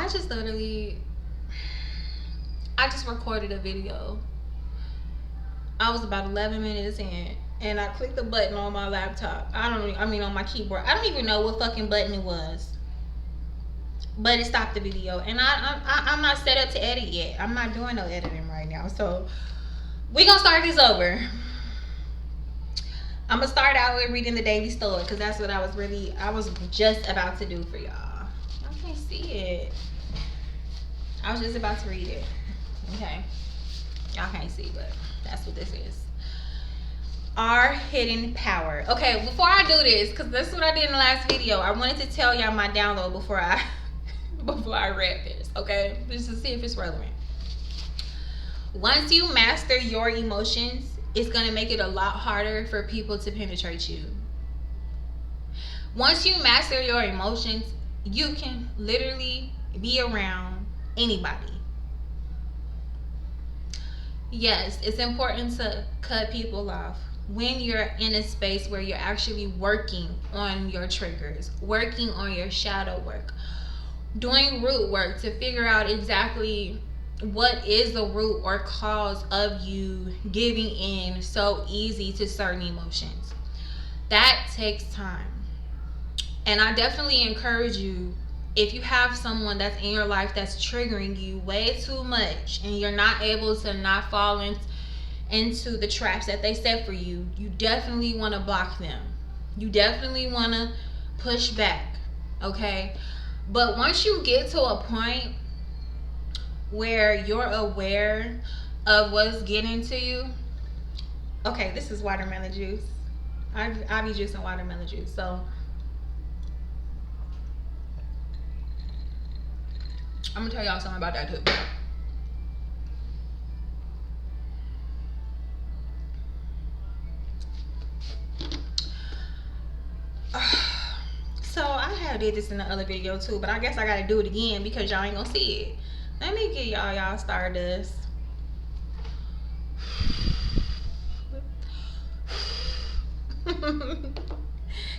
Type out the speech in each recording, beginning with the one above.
I just literally, I just recorded a video. I was about 11 minutes in, and I clicked the button on my laptop. I mean on my keyboard. I don't even know what fucking button it was, but it stopped the video. And I'm not set up to edit yet. I'm not doing no editing right now. So we gonna start this over. I'm gonna start out with reading the Daily Stoic because that's what I was just about to do for y'all. I can't see it. I was just about to read it. Okay. Y'all can't see, but that's what this is. Our hidden power. Okay, before I do this, because this is what I did in the last video, I wanted to tell y'all my download before I read this. Okay, just to see if it's relevant. Once you master your emotions, it's gonna make it a lot harder for people to penetrate you. Once you master your emotions, you can literally be around anybody. Yes, it's important to cut people off when you're in a space where you're actually working on your triggers, working on your shadow work, doing root work to figure out exactly what is the root or cause of you giving in so easy to certain emotions. That takes time. And I definitely encourage you, if you have someone that's in your life that's triggering you way too much and you're not able to not fall into the traps that they set for you, you definitely want to block them. You definitely want to push back, okay? But once you get to a point where you're aware of what's getting to you, okay, this is watermelon juice. I be juicing watermelon juice, so I'm gonna tell y'all something about that too. So I had did this in the other video too, but I guess I gotta do it again because y'all ain't gonna see it. Let me get y'all Stardust.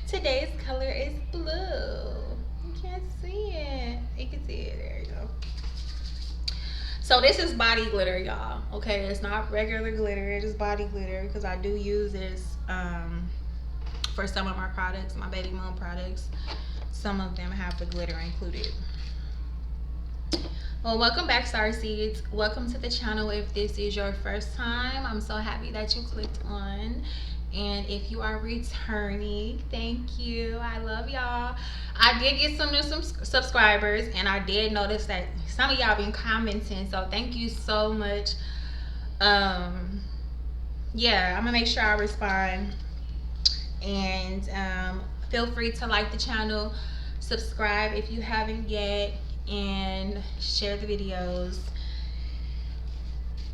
Today's color is blue. You can't see it. You can see it. There you go. So this is body glitter, y'all. Okay, it's not regular glitter. It is body glitter because I do use this for some of my products, my baby mom products. Some of them have the glitter included. Well, welcome back, Starseeds. Welcome to the channel. If this is your first time, I'm so happy that you clicked on. And if you are returning, thank you. I love y'all. I did get some new subscribers, and I did notice that some of y'all been commenting, so thank you so much. Yeah, I'm gonna make sure I respond. And feel free to like the channel, subscribe if you haven't yet, and share the videos.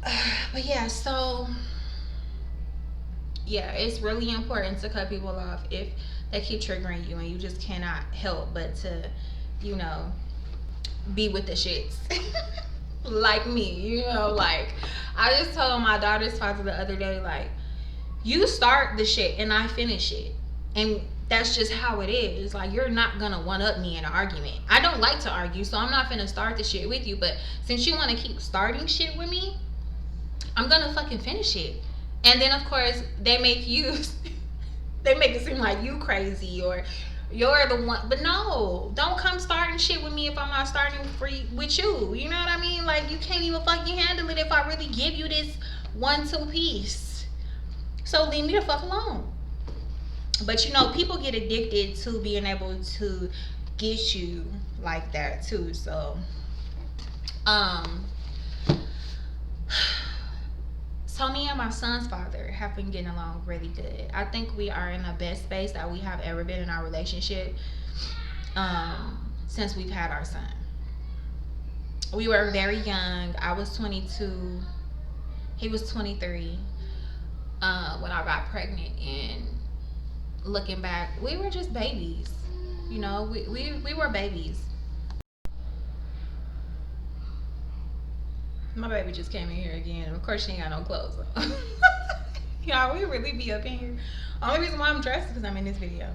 But yeah, so yeah, it's really important to cut people off if they keep triggering you and you just cannot help but to, you know, be with the shits. Like me, you know, like I just told my daughter's father the other day, like, you start the shit and I finish it, and that's just how it is. Like, you're not gonna one up me in an argument. I don't like to argue, so I'm not gonna start the shit with you, but since you want to keep starting shit with me, I'm gonna fucking finish it. And then of course they make you they make it seem like you crazy or you're the one, but no, don't come starting shit with me if I'm not starting with you. You know what I mean? Like, you can't even fucking handle it if I really give you this 1-2 piece. So leave me the fuck alone. But you know, people get addicted to being able to get you like that too. So so me and my son's father have been getting along really good. I think we are in the best space that we have ever been in our relationship since we've had our son. We were very young. I was 22. He was 23 when I got pregnant. And looking back, we were just babies. You know, we were babies. My baby just came in here again. Of course, she ain't got no clothes on. Y'all, we really be up in here. Only reason why I'm dressed is because I'm in this video.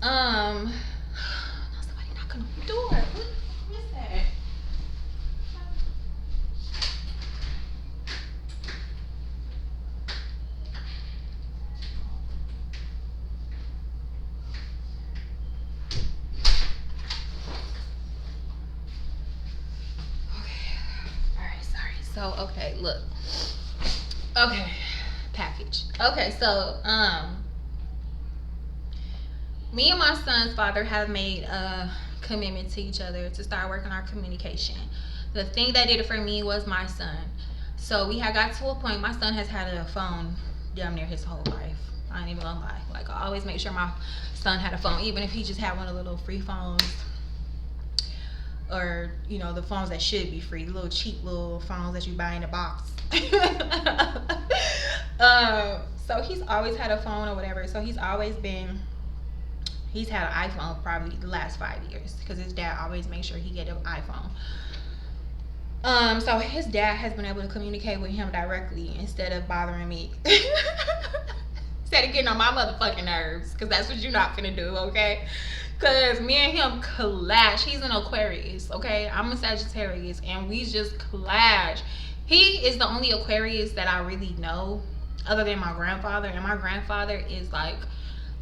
Somebody knocking on the door. So okay, look. Okay, package. Okay, so me and my son's father have made a commitment to each other to start working our communication. The thing that did it for me was my son. So we had got to a point. My son has had a phone damn near his whole life. I ain't even gonna lie. Like, I always make sure my son had a phone, even if he just had one of the little free phones, or the phones that should be free, the little cheap little phones that you buy in a box. So he's always had a phone or whatever. So he's had an iPhone probably the last 5 years because his dad always makes sure he get an iPhone. So his dad has been able to communicate with him directly instead of bothering me. Instead of getting on my motherfucking nerves, because that's what you're not gonna do, okay? Because me and him clash. He's an Aquarius, okay? I'm a Sagittarius, and we just clash. He is the only Aquarius that I really know, other than my grandfather, and my grandfather is like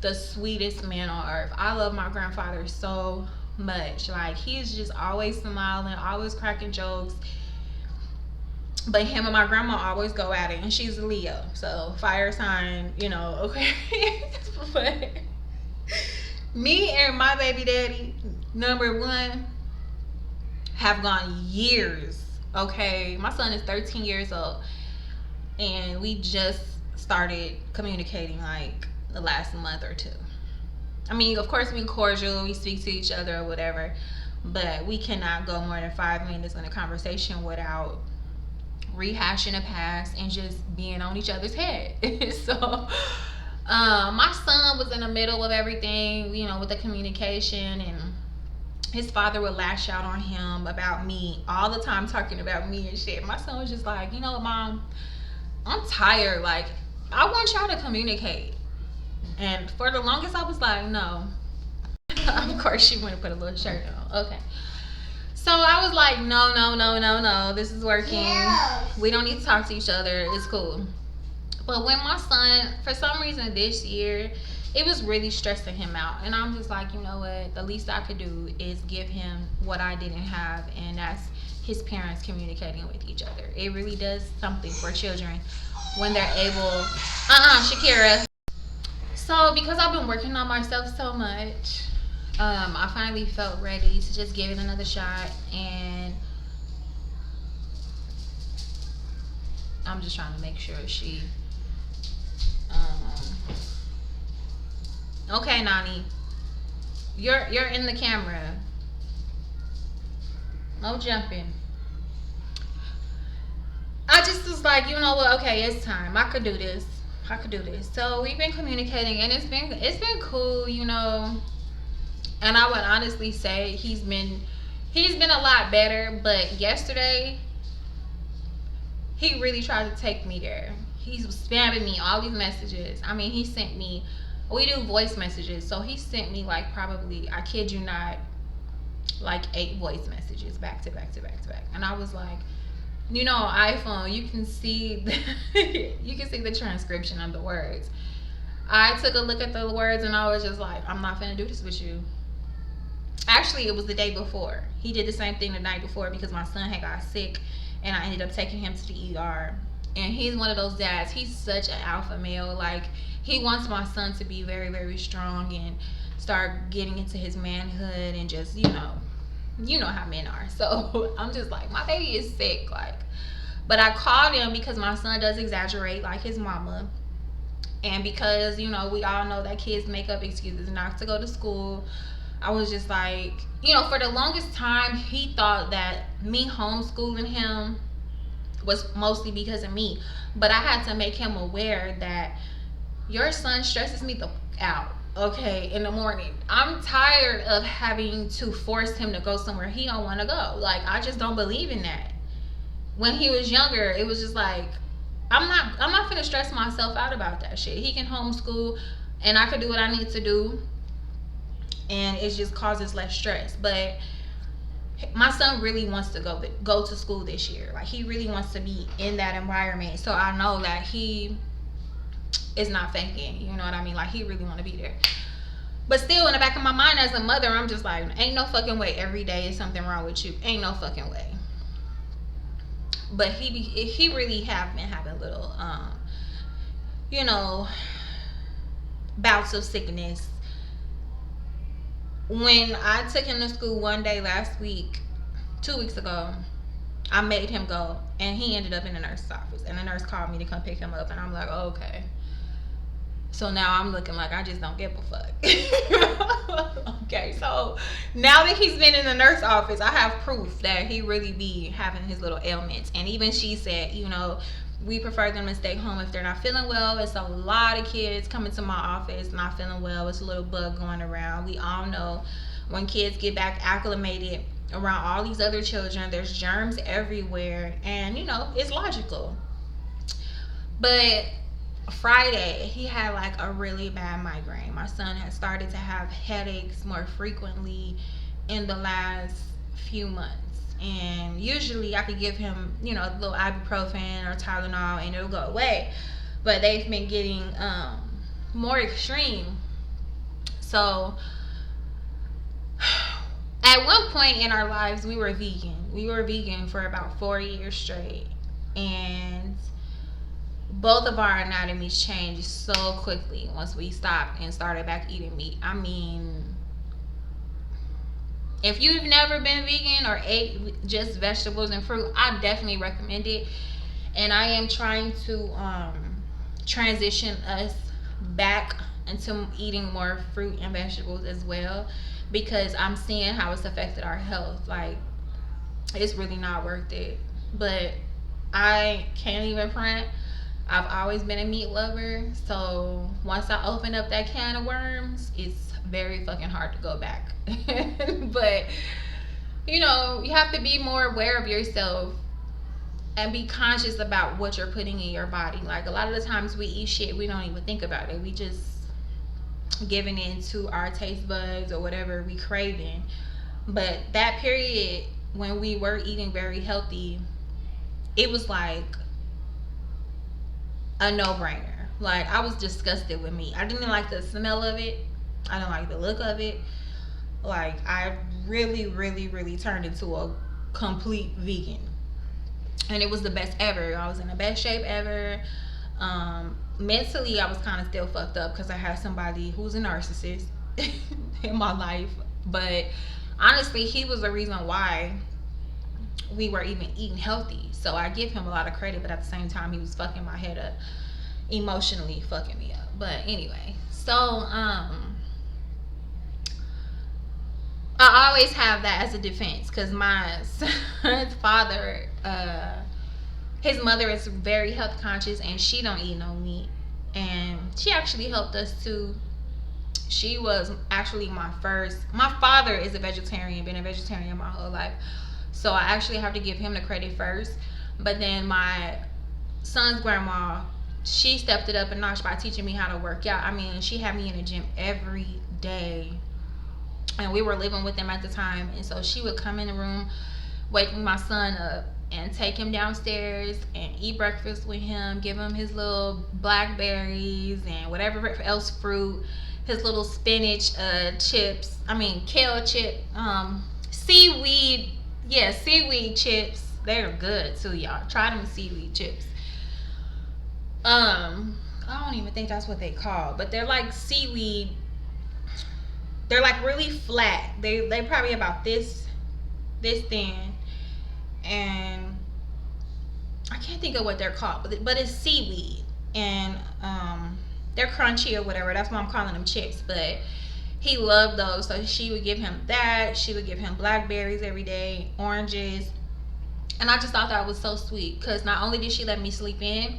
the sweetest man on earth. I love my grandfather so much. Like, he's just always smiling, always cracking jokes. But him and my grandma always go at it, and she's a Leo, so fire sign, okay. But me and my baby daddy, number one, have gone years, okay. My son is 13 years old, and we just started communicating like the last month or two. I mean, of course, we cordial, we speak to each other or whatever, but we cannot go more than 5 minutes in a conversation without rehashing the past and just being on each other's head. So my son was in the middle of everything, with the communication, and his father would lash out on him about me all the time, talking about me and shit. My son was just like, Mom, I'm tired. Like, I want y'all to communicate. And for the longest, I was like, no. Of course, she went and put a little shirt on. Okay. So I was like, no, this is working. Yes. We don't need to talk to each other. It's cool. But when my son, for some reason this year, it was really stressing him out. And I'm just like, you know what? The least I could do is give him what I didn't have. And that's his parents communicating with each other. It really does something for children when they're able. Shakira. So because I've been working on myself so much, I finally felt ready to just give it another shot, and I'm just trying to make sure she okay, Nani, you're in the camera, no jumping. I just was like, you know what, okay, it's time. I could do this. So we've been communicating, and it's been cool, and I would honestly say he's been a lot better. But yesterday, he really tried to take me there. He's spamming me all these messages. I mean, he sent me, we do voice messages, so he sent me like probably, I kid you not, like 8 voice messages back to back. And I was like, on iPhone, you can see the transcription of the words. I took a look at the words, and I was just like, I'm not finna do this with you. Actually, it was the day before. He did the same thing the night before because my son had got sick, and I ended up taking him to the ER. And he's one of those dads. He's such an alpha male. Like, he wants my son to be very, very strong and start getting into his manhood, and just, you know how men are. So I'm just like, my baby is sick. Like, but I called him because my son does exaggerate like his mama. And because, we all know that kids make up excuses not to go to school. I was just like, for the longest time, he thought that me homeschooling him was mostly because of me. But I had to make him aware that your son stresses me the out, okay, in the morning. I'm tired of having to force him to go somewhere he don't want to go. Like, I just don't believe in that. When he was younger, it was just like, I'm not finna stress myself out about that shit. He can homeschool, and I could do what I need to do, and it just causes less stress. But my son really wants to go to school this year. Like, he really wants to be in that environment. So I know that he is not faking. You know what I mean? Like, he really want to be there. But still, in the back of my mind as a mother, I'm just like, ain't no fucking way every day is something wrong with you. Ain't no fucking way. But he really have been having little you know, bouts of sickness. When I took him to school one day last week, 2 weeks ago, I made him go, and he ended up in the nurse's office. And the nurse called me to come pick him up, and I'm like, oh, okay. So now I'm looking like I just don't give a fuck. Okay, so now that he's been in the nurse office, I have proof that he really be having his little ailments. And even she said, we prefer them to stay home if they're not feeling well. It's a lot of kids coming to my office not feeling well. It's a little bug going around. We all know when kids get back acclimated around all these other children, there's germs everywhere, and it's logical. But Friday, he had like a really bad migraine. My son has started to have headaches more frequently in the last few months. And usually I could give him, a little ibuprofen or Tylenol and it'll go away. But they've been getting more extreme. So at one point in our lives, we were vegan. We were vegan for about 4 years straight. And both of our anatomies changed so quickly once we stopped and started back eating meat. I mean, if you've never been vegan or ate just vegetables and fruit, I definitely recommend it. And I am trying to transition us back into eating more fruit and vegetables as well, because I'm seeing how it's affected our health. Like, it's really not worth it. But I can't even front. I've always been a meat lover, so once I open up that can of worms, it's very fucking hard to go back. But you have to be more aware of yourself and be conscious about what you're putting in your body. Like, a lot of the times we eat shit, we don't even think about it. We just giving in to our taste buds or whatever we craving. But that period when we were eating very healthy, it was like a no-brainer. Like, I was disgusted with meat. I didn't like the smell of it. I didn't like the look of it. Like, I really, really, really turned into a complete vegan. And it was the best ever. I was in the best shape ever. Mentally, I was kind of still fucked up because I had somebody who's a narcissist in my life. But honestly, he was the reason why we were even eating healthy. So I give him a lot of credit, but at the same time, he was fucking my head up, emotionally fucking me up. But anyway, so I always have that as a defense, because my son's father, his mother is very health conscious and she don't eat no meat, and she actually helped us too. She was actually my father is a vegetarian, been a vegetarian my whole life. So I actually have to give him the credit first. But then my son's grandma, she stepped it up a notch by teaching me how to work out. I mean, she had me in the gym every day. And we were living with them at the time. And so she would come in the room, waking my son up, and take him downstairs and eat breakfast with him, give him his little blackberries and whatever else fruit, his little spinach chips, kale chip, seaweed. Yeah, seaweed chips. They're good too, y'all. Try them seaweed chips. I don't even think that's what they call, but they're like seaweed. They're like really flat. They probably about this thin, and I can't think of what they're called, but it's seaweed, and they're crunchy or whatever. That's why I'm calling them chips. But he loved those, so she would give him that. She would give him blackberries every day, oranges. And I just thought that was so sweet, because not only did she let me sleep in,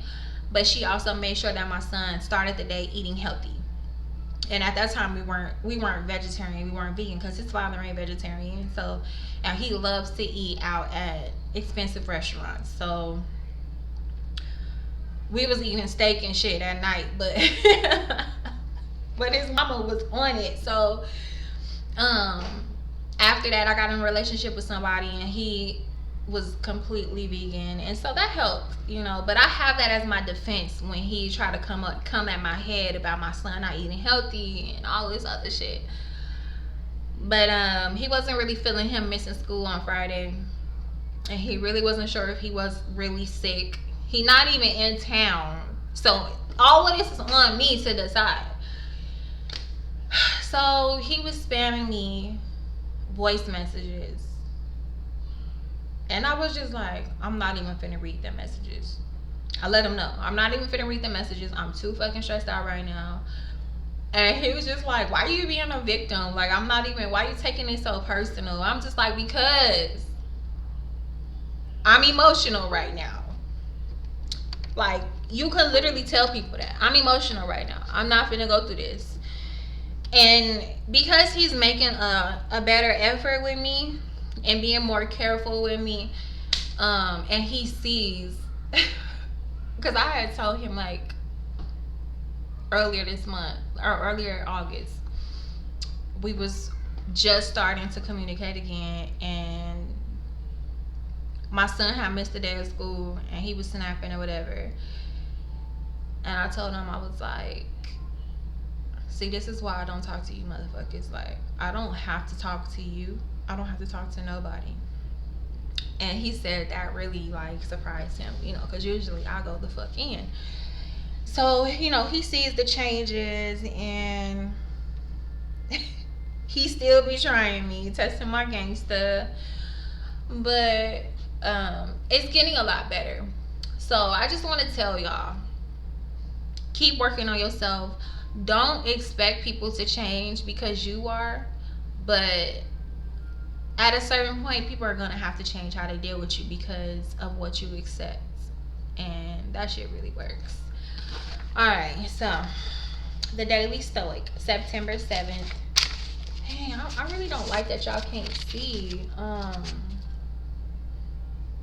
but she also made sure that my son started the day eating healthy. And at that time, we weren't vegetarian, we weren't vegan, because his father ain't vegetarian. So, and he loves to eat out at expensive restaurants. So we was eating steak and shit at night, but but his mama was on it. So after that, I got in a relationship with somebody, and he was completely vegan, and so that helped, but I have that as my defense when he tried to come at my head about my son not eating healthy and all this other shit. But he wasn't really feeling him missing school on Friday, and he really wasn't sure if he was really sick. He not even in town, so all of this is on me to decide. So he was spamming me voice messages, and I was just like, I'm not even finna read them messages. I let him know I'm not even finna read the messages. I'm too fucking stressed out right now. And he was just like, why are you being a victim? Like, I'm not even, why are you taking it so personal? I'm just like, because I'm emotional right now. Like, you can literally tell people that. I'm emotional right now. I'm not finna go through this. And because he's making a better effort with me and being more careful with me, and he sees, because I had told him, like, earlier this month, or earlier August, we was just starting to communicate again, and my son had missed a day of school and he was snapping or whatever, and I told him, I was like, see, this is why I don't talk to you motherfuckers. Like, I don't have to talk to you. I don't have to talk to nobody. And he said that really, like, surprised him, you know, because usually I go the fuck in. So, you know, he sees the changes, and he still be trying me, testing my gangsta. But it's getting a lot better. So I just want to tell y'all, keep working on yourself. Don't expect people to change because you are, but at a certain point, people are going to have to change how they deal with you because of what you accept. And that shit really works. Alright, so the Daily Stoic, September 7th. Dang, I really don't like that y'all can't see.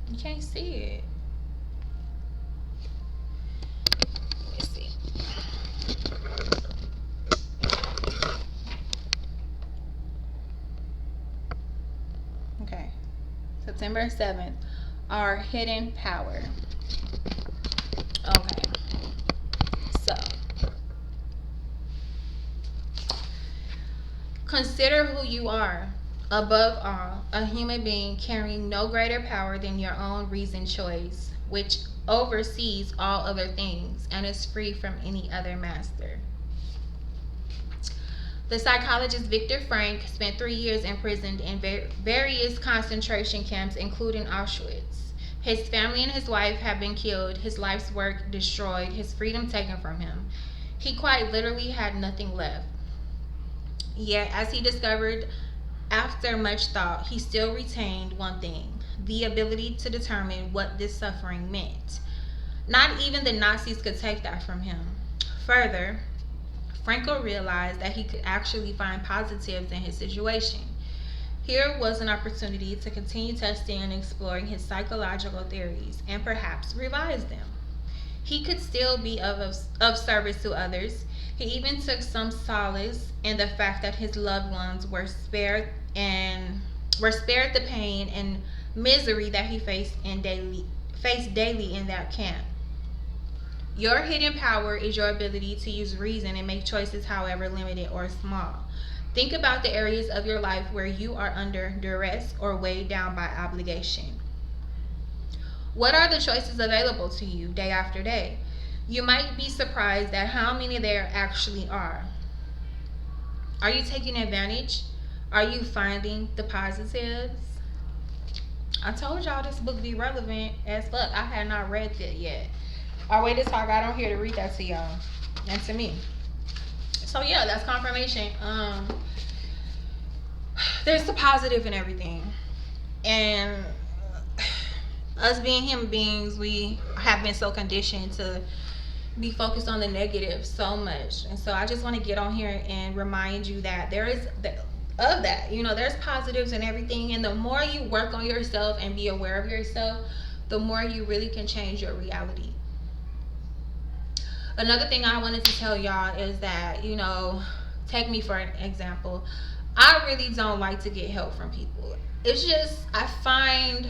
You can't see it. Let me see. Okay. September 7th. Our hidden power. Okay. So, consider who you are. Above all, a human being carrying no greater power than your own reasoned choice, which oversees all other things and is free from any other master. The psychologist Viktor Frankl spent 3 years imprisoned in various concentration camps, including Auschwitz. His family and his wife have been killed, his life's work destroyed, his freedom taken from him. He quite literally had nothing left. Yet, as he discovered after much thought, he still retained one thing: the ability to determine what this suffering meant. Not even the Nazis could take that from him. Further, Frankl realized that he could actually find positives in his situation. Here was an opportunity to continue testing and exploring his psychological theories and perhaps revise them. He could still be of service to others. He even took some solace in the fact that his loved ones were spared the pain and misery that he faced daily in that camp. Your hidden power is your ability to use reason and make choices, however limited or small. Think about the areas of your life where you are under duress or weighed down by obligation. What are the choices available to you day after day? You might be surprised at how many there actually are. Are you taking advantage? Are you finding the positives? I told y'all this book be relevant as fuck. I had not read it yet. Or wait until I got on here to read that to y'all and to me. So yeah, that's confirmation. There's the positive in everything. And us being human beings, we have been so conditioned to be focused on the negative so much. And so I just want to get on here and remind you that there is of that. You know, there's positives in everything, and the more you work on yourself and be aware of yourself, the more you really can change your reality. Another thing I wanted to tell y'all is that, you know, take me for an example. I really don't like to get help from people. It's just, I find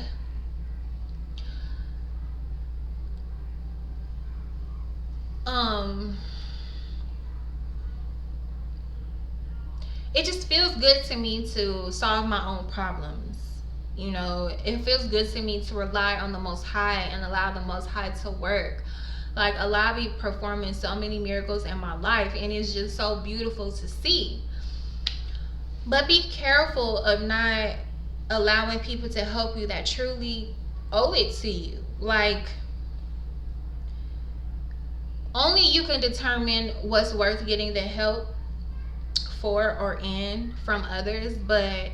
it just feels good to me to solve my own problems. You know, it feels good to me to rely on the Most High and allow the Most High to work. Like, Allah be performing so many miracles in my life, and it's just so beautiful to see. But be careful of not allowing people to help you that truly owe it to you. Like, only you can determine what's worth getting the help for or in from others, but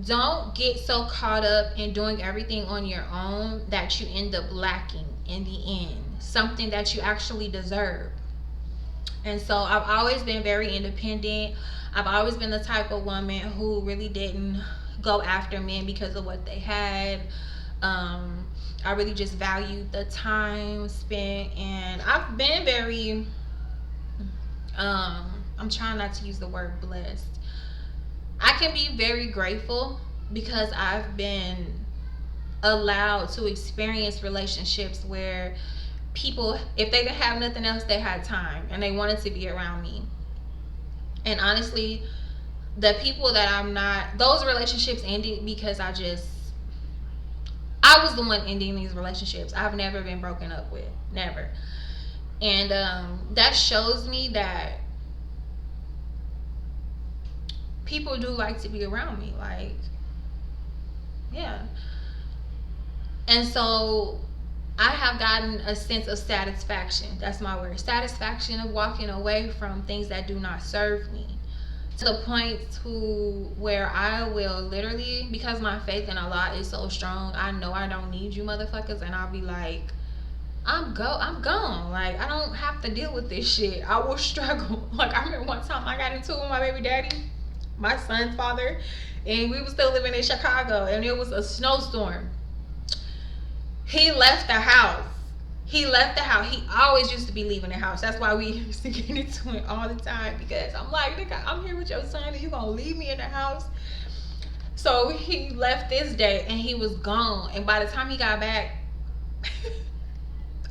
don't get so caught up in doing everything on your own that you end up lacking in the end something that you actually deserve. And so I've always been very independent. I've always been the type of woman who really didn't go after men because of what they had. I really just valued the time spent, and I've been very I'm trying not to use the word blessed. I can be very grateful because I've been allowed to experience relationships where people, if they didn't have nothing else, they had time and they wanted to be around me. And honestly, the people that I'm not, those relationships ended because I was the one ending these relationships. I've never been broken up with, never. And that shows me that people do like to be around me, like, yeah. And so I have gotten a sense of satisfaction. That's my word. Satisfaction of walking away from things that do not serve me. To the point to where I will literally, because my faith in Allah is so strong, I know I don't need you motherfuckers, and I'll be like, I'm gone. Like, I don't have to deal with this shit. I will struggle. Like, I remember one time I got into it with my baby daddy, my son's father, and we were still living in Chicago, and it was a snowstorm. He left the house. He always used to be leaving the house. That's why we used to get into it all the time, because I'm like, nigga, I'm here with your son and you gonna leave me in the house? So he left this day and he was gone. And by the time he got back,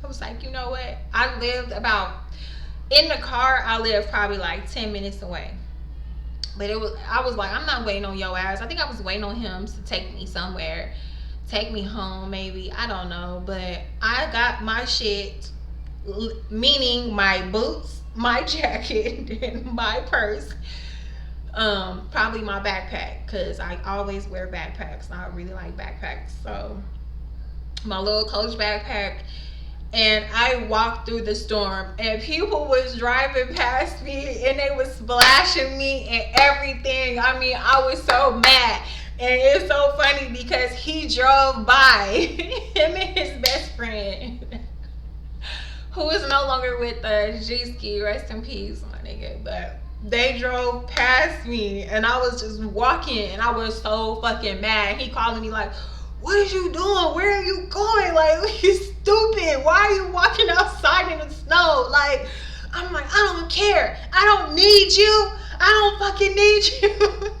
I was like, you know what? I lived in the car, I lived probably like 10 minutes away. But I was like, I'm not waiting on your ass. I think I was waiting on him to take me somewhere. Take me home, maybe. I don't know. But I got my shit, meaning my boots, my jacket, and my purse. Probably my backpack, because I always wear backpacks. I really like backpacks. So my little Coach backpack. And I walked through the storm, and people was driving past me and they was splashing me and everything. I mean, I was so mad. And it's so funny because he drove by, him and his best friend, who is no longer with us, G-Ski, rest in peace, my nigga. But they drove past me and I was just walking and I was so fucking mad. He calling me like, what is you doing? Where are you going? Like, you stupid. Why are you walking outside in the snow? Like, I'm like, I don't care. I don't need you. I don't fucking need you.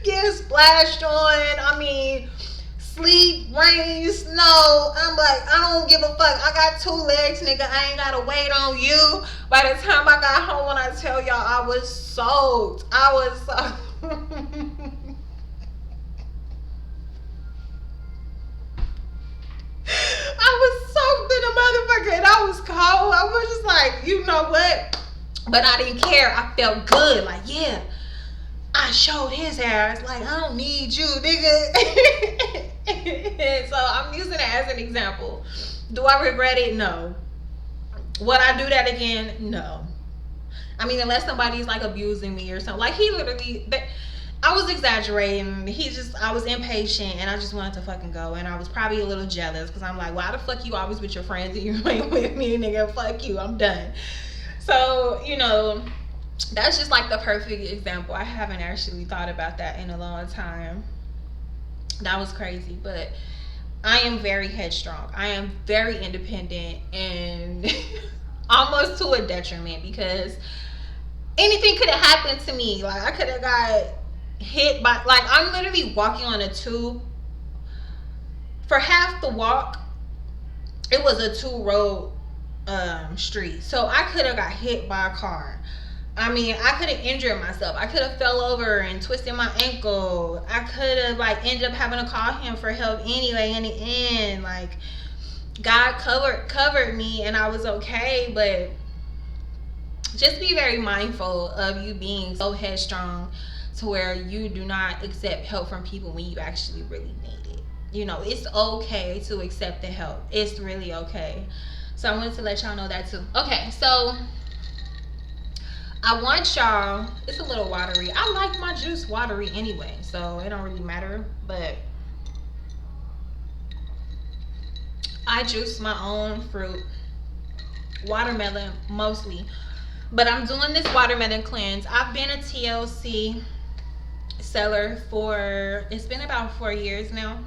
Get splashed on. I mean, sleet, rain, snow. I'm like, I don't give a fuck. I got 2 legs, nigga. I ain't gotta wait on you. By the time I got home, when I tell y'all, I was soaked. I was so... I was soaked in a motherfucker and I was cold. I was just like, you know what? But I didn't care. I felt good. Like, yeah, I showed his ass. Like, I don't need you, nigga. So I'm using it as an example. Do I regret it? No. Would I do that again? No. I mean, unless somebody's like abusing me or something. Like, he literally... I was exaggerating. I was impatient and I just wanted to fucking go. And I was probably a little jealous because I'm like, why the fuck you always with your friends and you ain't with me, nigga? Fuck you. I'm done. So, you know, that's just like the perfect example. I haven't actually thought about that in a long time. That was crazy. But I am very headstrong. I am very independent and almost to a detriment, because anything could have happened to me. Like, I could have got hit by, like, I'm literally walking on a tube. For half the walk, it was a 2-road street, so I could have got hit by a car. I mean, I could have injured myself. I could have fell over and twisted my ankle. I could have like ended up having to call him for help anyway in the end. Like God covered me and I was okay, but just be very mindful of you being so headstrong to where you do not accept help from people when you actually really need it. You know, it's okay to accept the help. It's really okay. So I wanted to let y'all know that too. Okay, so I want y'all, it's a little watery. I like my juice watery anyway, so it don't really matter. But I juice my own fruit, watermelon mostly. But I'm doing this watermelon cleanse. I've been a TLC seller for, it's been about 4 years now.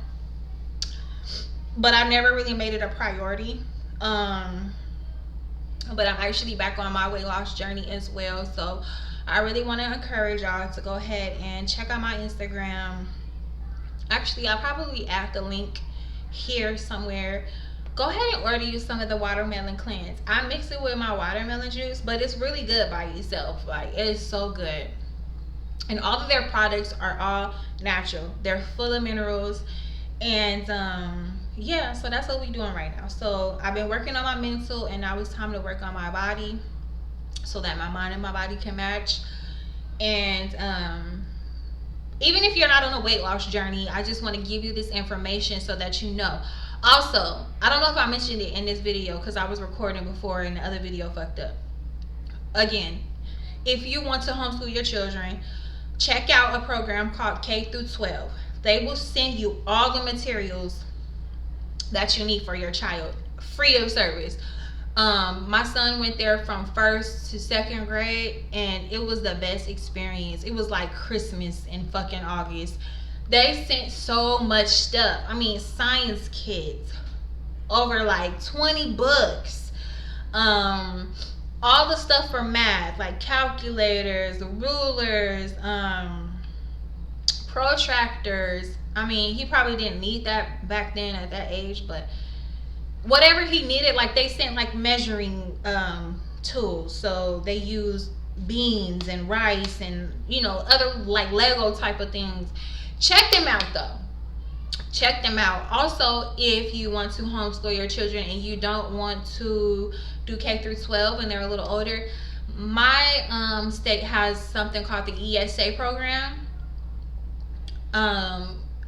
But I've never really made it a priority. But I'm actually back on my weight loss journey as well. So I really want to encourage y'all to go ahead and check out my Instagram. Actually, I'll probably add the link here somewhere. Go ahead and order you some of the watermelon cleanse. I mix it with my watermelon juice, but it's really good by itself. Like, it's so good. And all of their products are all natural. They're full of minerals. And yeah, so that's what we're doing right now. So I've been working on my mental, and now it's time to work on my body so that my mind and my body can match. And even if you're not on a weight loss journey, I just want to give you this information so that you know. Also, I don't know if I mentioned it in this video because I was recording before and the other video fucked up. Again, if you want to homeschool your children, check out a program called K through 12. They will send you all the materials that you need for your child, free of service. My son went there from 1st to 2nd grade, and it was the best experience. It was like Christmas in fucking August. They sent so much stuff. I mean, science kits, over like 20 books, all the stuff for math, like calculators, rulers, protractors. I mean, he probably didn't need that back then at that age, but whatever he needed, like they sent like measuring tools. So they used beans and rice and, you know, other like Lego type of things. Check them out though. Check them out. Also, if you want to homeschool your children and you don't want to do K through 12 and they're a little older, my state has something called the ESA program.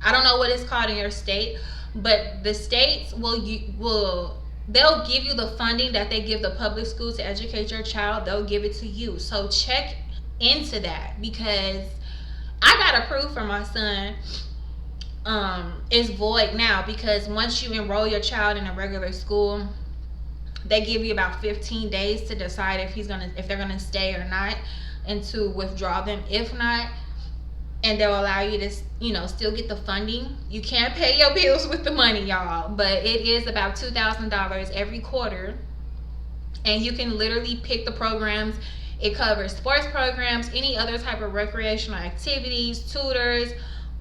I don't know what it's called in your state, but the states they'll give you the funding that they give the public schools to educate your child. They'll give it to you. So check into that, because I got approved for my son. It's void now because once you enroll your child in a regular school, they give you about 15 days to decide if they're gonna stay or not, and to withdraw them if not. And they'll allow you to, you know, still get the funding. You can't pay your bills with the money, y'all, but it is about $2,000 every quarter. And you can literally pick the programs. It covers sports programs, any other type of recreational activities, tutors,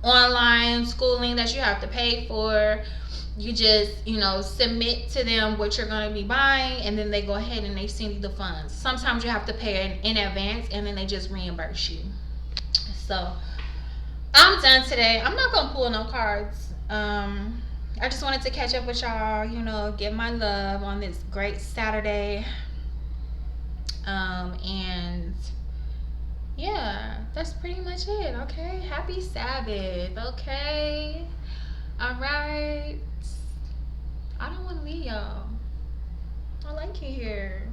online schooling that you have to pay for. You just, you know, submit to them what you're going to be buying, and then they go ahead and they send you the funds. Sometimes you have to pay in advance, and then they just reimburse you. So I'm done today. I'm not gonna pull no cards. I just wanted to catch up with y'all, you know, give my love on this great Saturday. And yeah, that's pretty much it. Okay, happy Sabbath. Okay, all right. I don't want to leave y'all. I like you here.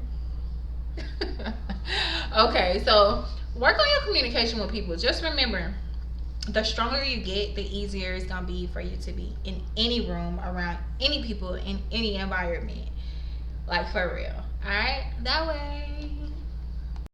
Okay, so work on your communication with people. Just remember, the stronger you get, the easier it's gonna be for you to be in any room around any people in any environment. Like, for real. All right, that way.